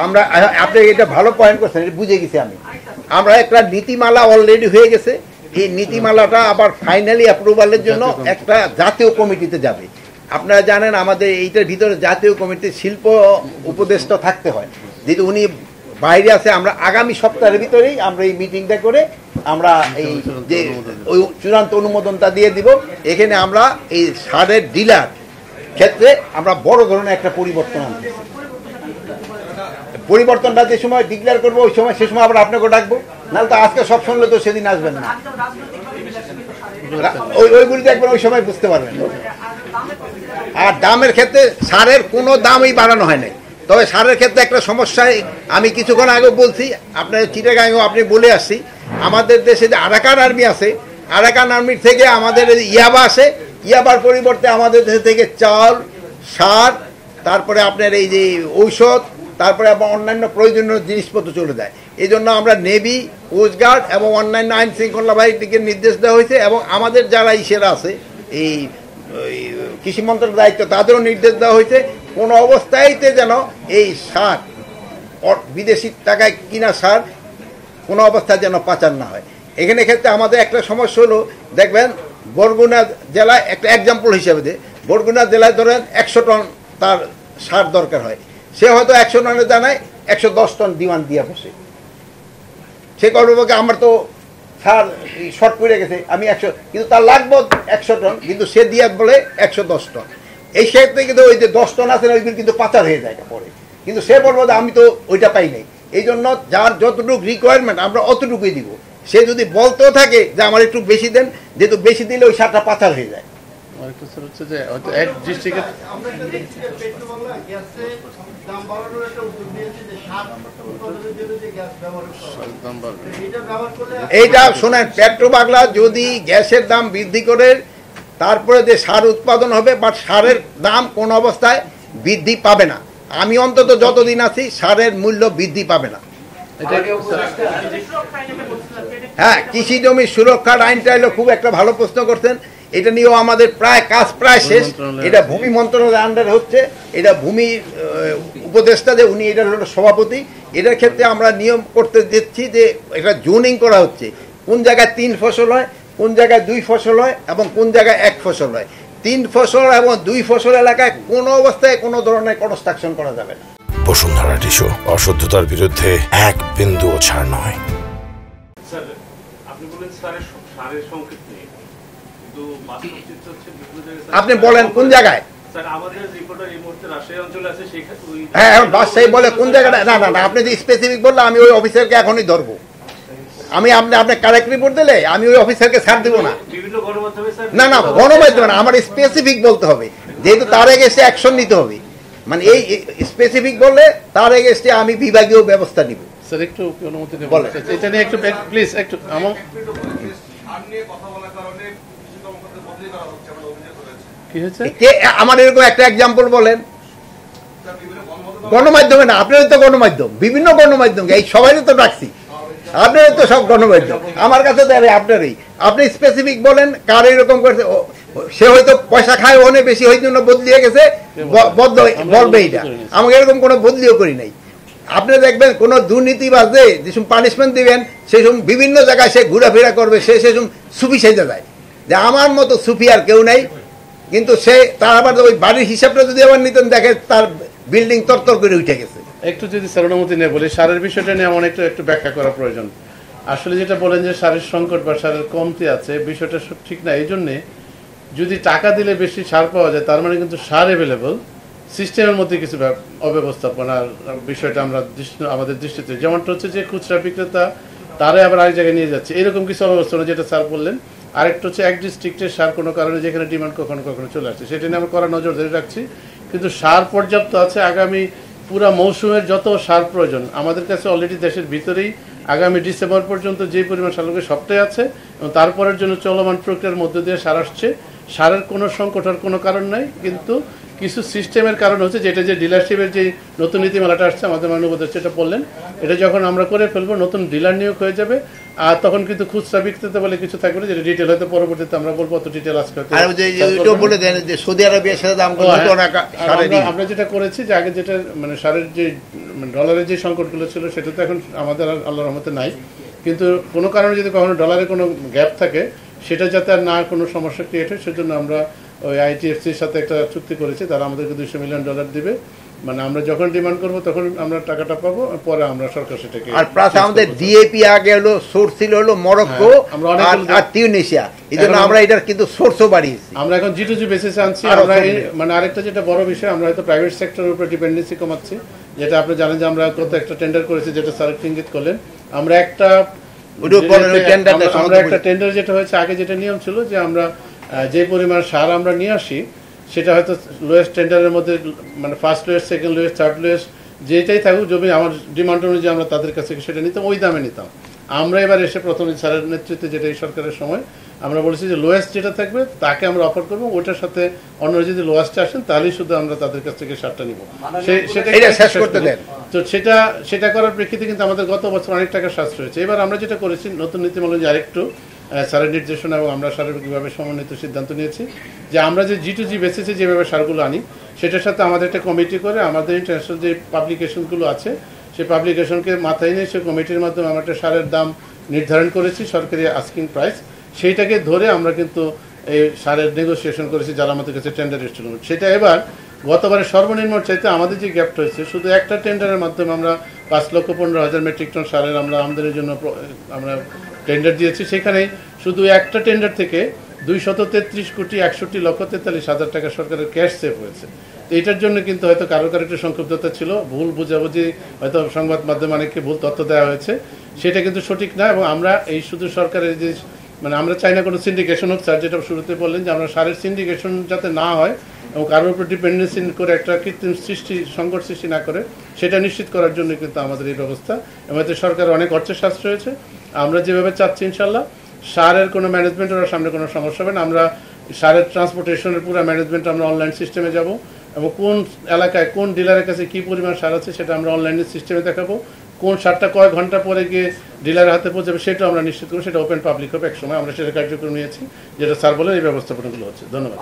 আমরা আপনি এটা ভালো পয়েন্ট করছেন, এটা বুঝে গেছি আমি। আমরা একটা নীতিমালা অলরেডি হয়ে গেছে, এই নীতিমালাটা আবার ফাইনালি অ্যাপ্রুভালের জন্য একটা জাতীয় কমিটিতে যাবে। আপনারা জানেন আমাদের এইটার ভিতরে জাতীয় কমিটির শিল্প উপদেষ্টা থাকতে হয়, যেহেতু উনি বাইরে আছে। আমরা আগামী সপ্তাহের ভিতরেই আমরা এই মিটিংটা করে আমরা এই যে ওই চূড়ান্ত অনুমোদনটা দিয়ে দিব। এখানে আমরা এই সারের ডিলার ক্ষেত্রে আমরা বড় ধরনের একটা পরিবর্তন আনতে, পরিবর্তনটা যে সময় ডিক্লেয়ার করবো ওই সময়, সে সময় আবার আপনাকে ডাকবো, নাহলে তো আজকে সব শুনলে তো সেদিন আসবেন না, ওইগুলি দেখবেন ওই সময় বুঝতে পারবেন। আর দামের ক্ষেত্রে সারের কোনো দামই বাড়ানো হয় নাই, তবে সারের ক্ষেত্রে একটা সমস্যায় আমি কিছুক্ষণ আগেও বলছি, আপনার চিটাগাঙেও আপনি বলে আসছি, আমাদের দেশে যে আরাকান আর্মি আছে, আরাকান আর্মির থেকে আমাদের ইয়াবা আসে, ইয়াবার পরিবর্তে আমাদের দেশ থেকে চাল, সার, তারপরে আপনার এই যে ঔষধ, তারপরে আবার অন্যান্য প্রয়োজনীয় জিনিসপত্র চলে যায়। এই জন্য আমরা নেভি, কোস্টগার্ড এবং অন্যান্য আইন শৃঙ্খলা বাহিনীকে নির্দেশ দেওয়া হয়েছে, এবং আমাদের যারা ইসেরা আছে এই কৃষি মন্ত্রণালয়ের দায়িত্ব, তাদেরও নির্দেশ দেওয়া হয়েছে কোনো অবস্থায়তে যেন এই সার, বিদেশি টাকায় কিনা সার কোনো অবস্থায় যেন পাচার না হয়। এখানে ক্ষেত্রে আমাদের একটা সমস্যা হলো, দেখবেন বরগুনা জেলায় একটা এক্সাম্পল হিসেবে যে বরগুনা জেলায় ধরেন 100 টন তার সার দরকার হয়, সে হয়তো 100 টনের জানায় 110 টন ডিমান্ড দিয়ে বসে। সে করবে আমার তো সার শর্ট পড়ে গেছে, আমি 100, কিন্তু তার লাগবে 100 টন, কিন্তু সে দিয়ে বলে 110 টন। এই ক্ষেত্রে কিন্তু ওই যে 10 টন আছে ওইগুলো কিন্তু পাচার হয়ে যায় পরে, কিন্তু সে বলবো যে আমি তো ওইটা পাই নাই। এই জন্য যার যতটুকু রিকোয়ারমেন্ট আমরা অতটুকুই দিব। সে যদি বলতেও থাকে যে আমার একটু বেশি দেন, যেহেতু বেশি দিলে ওই সারটা পাচার হয়ে যায়। এইটা শোনেন, পেট্রোবাংলা যদি গ্যাসের দাম বৃদ্ধি করে তারপরে যে সার উৎপাদন হবে, বাট সারের দাম কোন অবস্থায় বৃদ্ধি পাবে না। আমি অন্তত যতদিন আছি সারের মূল্য বৃদ্ধি পাবে না। হ্যাঁ, কৃষি জমি সুরক্ষার আইনটা হলো খুব একটা ভালো প্রশ্ন করছেন। এটা নিয়েও আমাদের কাজ প্রায় শেষ। এটা ভূমি মন্ত্রণালয়ের আন্ডারে হচ্ছে, এটা ভূমি উপদেষ্টা যে উনি এটার হলো সভাপতি। এটার ক্ষেত্রে আমরা নিয়ম করতে দিচ্ছি যে এটা জোনিং করা হচ্ছে, কোন জায়গায় 3 ফসল হয়, কোন জায়গায় 2 ফসল হয়, এবং কোন জায়গায় 1 ফসল হয়। 3 ফসল এবং 2 ফসল এলাকায় কোনো অবস্থায় কোনো ধরনের কনস্ট্রাকশন করা যাবে না। বসুন্ধরা টিস্যু, অশুদ্ধতার বিরুদ্ধে এক বিন্দুও ছাড় নয়। আপনি বলেন কোন জায়গায়? হ্যাঁ, এখন বাদশাহী বলে কোন জায়গাটা? না না না, আপনি যে স্পেসিফিক বললে আমি ওই অফিসারকে এখনই ধরবো। আমি আপনার কারেক্ট রিপোর্ট দিলে আমি ওই অফিসারকে ছাড় দিব না। না না, গণমাধ্যমে না, আমার স্পেসিফিক বলতে হবে, যেহেতু তার এগেইনস্টে অ্যাকশন নিতে হবে। মানে এই স্পেসিফিক বললে তার এগেইনস্টে আমি বিভাগীয় ব্যবস্থা নিব। স্যার একটু অনুমতি দেব, এটা নিয়ে একটু প্লিজ একটু আমার কি হয়েছে, আমার এরকম একটা এক্সাম্পল বলেন। গণমাধ্যমে না, আপনার তো গণমাধ্যম, বিভিন্ন গণমাধ্যম, এই সবাই তো রাখছি, আপনার তো সব গণমাধ্যম, আমার কাছে তো আপনারই। আপনি স্পেসিফিক বলেন কার এরকম করছে, সে হয়তো পয়সা খায় অনেক বেশি, ওই জন্য বদলিয়ে গেছে, বলবে এটা। আমাকে এরকম কোনো বদলিও করি নাই। আপনি দেখবেন কোন দুর্নীতিবাজে যে পানিশমেন্ট দিবেন, সেই সময় বিভিন্ন জায়গায় সে ঘোরাফেরা করবে, সে সময় সুফি সেজে যায় যে আমার মতো সুফি আর কেউ নাই। কিন্তু সে তার আবার ওই বাড়ির হিসাবটা যদি আবার নিতেন, দেখে তার বিল্ডিং তরতর করে উঠে গেছে। একটু যদি স্যার অনুমতি নিয়ে বলি, সারের বিষয়টা নিয়ে আমার একটু ব্যাখ্যা করা প্রয়োজন। আসলে যেটা বলেন যে সারের সংকট বা সারের কমতি আছে, বিষয়টা ঠিক না। এই জন্যে যদি টাকা দিলে বেশি সার পাওয়া যায়, তার মানে কিন্তু সার অ্যাভেলেবল, সিস্টেমের মধ্যে কিছু অব্যবস্থাপনার বিষয়টা আমরা আমাদের দৃষ্টিতে, যেমনটা হচ্ছে যে খুচরা বিক্রেতা তারাই আবার আরেক জায়গায় নিয়ে যাচ্ছে, এরকম কিছু অব্যবস্থাপনা যেটা স্যার বললেন। আরেকটা হচ্ছে এক ডিস্ট্রিক্টের সার কোনো কারণে যেখানে ডিমান্ড কখনো কখনো চলে আসছে, সেটা নিয়ে আমরা কড়া নজরদারি রাখছি। কিন্তু সার পর্যাপ্ত আছে, আগামী পুরা মৌসুমের যত সার প্রয়োজন আমাদের কাছে অলরেডি দেশের ভিতরেই আগামী ডিসেম্বর পর্যন্ত যে পরিমাণ সার লাগবে সবটাই আছে, এবং তারপরের জন্য চলমান প্রক্রিয়ার মধ্যে দিয়ে সার আসছে। সারের কোনো সংকট হওয়ার কোনো কারণ নাই, কিন্তু কিছু সিস্টেমের কারণ হচ্ছে, যেটা যে ডিলারশিপের যে নতুন নীতিমালাটা আসছে, আমাদের মাননীয় উপদেষ্টা যেটা বললেন, এটা যখন আমরা করে ফেলবো নতুন ডিলার নিয়োগ হয়ে যাবে, আর তখন কিন্তু খুচরা বিক্রেতা বলে কিছু থাকবে না, যেটা ডিটেল হয়তো পরবর্তীতে আমরা বলবো, অত ডিটেল আজকে আর ওই যে এটাও বলে দেন যে সৌদি আরবের সাথে দাম কত টাকা সারের আমরা যেটা করেছি যে আগে যেটা মানে সারের যে ডলারের যে সংকটগুলো ছিল সেটা তো এখন আমাদের আল্লাহর রহমতে নাই, কিন্তু কোনো কারণে যদি কখনো ডলারে কোনো গ্যাপ থাকে সেটা যাতে আর না কোনো সমস্যা ক্রিয়েট হয়, সেজন্য আমরা ওই আইটিএফসির সাথে একটা চুক্তি করেছি, তারা আমাদেরকে $200 মিলিয়ন দিবে, মানে আমরা যখন ডিমান্ড করবো তখন আমরা টাকাটা পাবো, পরে আমরা সরকার সেটাকে। আর প্লাস আমাদের ডিএপি আগে হলো সোর্স ছিল হলো মরক্কো আর তিউনিসিয়া, এই জন্য আমরা এটার কিন্তু সোর্সও বাড়িয়েছি, আমরা এখন G2G বেসিসে আনছি। আমরা মানে আরেকটা যেটা বড় বিষয়, আমরা হয়তো প্রাইভেট সেক্টরের উপরে ডিপেন্ডেন্সি কমাচ্ছি, যেটা আপনি জানেন যে আমরা কত একটা টেন্ডার করেছি, যেটা স্যার ইঙ্গিত করলেন। আমরা একটা টেন্ডার যেটা হয়েছে আগে, যেটা নিয়ম ছিল যে আমরা যে পরিমাণ সার আমরা নিয়ে আসি সেটা হয়তো লোয়েস্ট টেন্ডারের মধ্যে, মানে first lowest, second lowest, third lowest যেটাই থাকুক, জমি আমার ডিমান্ড অনুযায়ী আমরা তাদের কাছে সেটা নিতাম, ওই দামে নিতাম। আমরা এবার এসে প্রথমে স্যারের নেতৃত্বে, যেটা এই সরকারের সময়, আমরা বলেছি যে লোয়েস্ট যেটা থাকবে তাকে আমরা অফার করবো, ওটার সাথে অন্যরা যদি লোয়েস্টে আসেন তাহলেই শুধু আমরা তাদের কাছ থেকে সারটা নিব, তো সেটা করার প্রেক্ষিতে কিন্তু আমাদের গত বছর অনেক টাকা সাশ্রয় হয়েছে। এবার আমরা যেটা করেছি নতুন নীতিমালা যে আরেকটু স্যারের নির্দেশনা এবং আমরা সার্বিকভাবে সমন্বিত সিদ্ধান্ত নিয়েছি যে আমরা যে G2G বেসিসে যেভাবে সারগুলো আনি সেটার সাথে আমাদের একটা কমিটি করে, আমাদের ইন্টারন্যাশনাল যে পাবলিকেশনগুলো আছে সেই পাবলিকেশনকে মাথায় নিয়ে সেই কমিটির মাধ্যমে আমরা একটা সারের দাম নির্ধারণ করেছি, সরকারি আস্কিং প্রাইস, সেইটাকে ধরে আমরা কিন্তু এই সারের নেগোসিয়েশন করেছি যারা আমাদের কাছে টেন্ডার এসেছিল। সেটা এবার গতবারের সর্বনিম্ন চাইতে আমাদের যে গ্যাপটা হয়েছে, শুধু একটা টেন্ডারের মাধ্যমে আমরা 5,15,000 মেট্রিক টন সারের আমরা আমদানির জন্য আমরা টেন্ডার দিয়েছি, সেখানে শুধু একটা টেন্ডার থেকে 233,61,43,43,000 টাকা সরকারের ক্যাশ সেভ হয়েছে। তো এটার জন্য কিন্তু হয়তো কারো একটু সংক্ষুব্ধতা ছিল, ভুল বুঝাবুঝি, হয়তো সংবাদ মাধ্যমে অনেককে ভুল তথ্য দেওয়া হয়েছে, সেটা কিন্তু সঠিক না। এবং আমরা এই শুধু সরকারের যে মানে আমরা চাই না কোনো সিন্ডিকেশন হোক, স্যার যেটা শুরুতে বললেন যে আমরা সারের সিন্ডিকেশন যাতে না হয় এবং কারোর উপর ডিপেন্ডেন্সি করে একটা কৃত্রিম সংকট সৃষ্টি না করে, সেটা নিশ্চিত করার জন্য কিন্তু আমাদের এই ব্যবস্থা। এবং এতে সরকারের অনেক অর্থের সাশ্রয় হয়েছে। আমরা যেভাবে চাচ্ছি ইনশাল্লাহ সারের কোনো ম্যানেজমেন্ট ওর সামনে কোনো সমস্যা হবে না। আমরা সারের ট্রান্সপোর্টেশনের পুরো ম্যানেজমেন্ট আমরা অনলাইন সিস্টেমে যাব, এবং কোন এলাকায় কোন ডিলারের কাছে কী পরিমাণ সার আছে সেটা আমরা অনলাইনের সিস্টেমে দেখাবো, কোন সারটা কয় ঘন্টা পরে গিয়ে ডিলারের হাতে পৌঁছাবে সেটাও আমরা নিশ্চিত করবো, সেটা ওপেন পাবলিক হবে। একসময় আমরা সেটা কার্যক্রম নিয়েছি, যেটা স্যার বলেন এই ব্যবস্থাপনাগুলো হচ্ছে। ধন্যবাদ।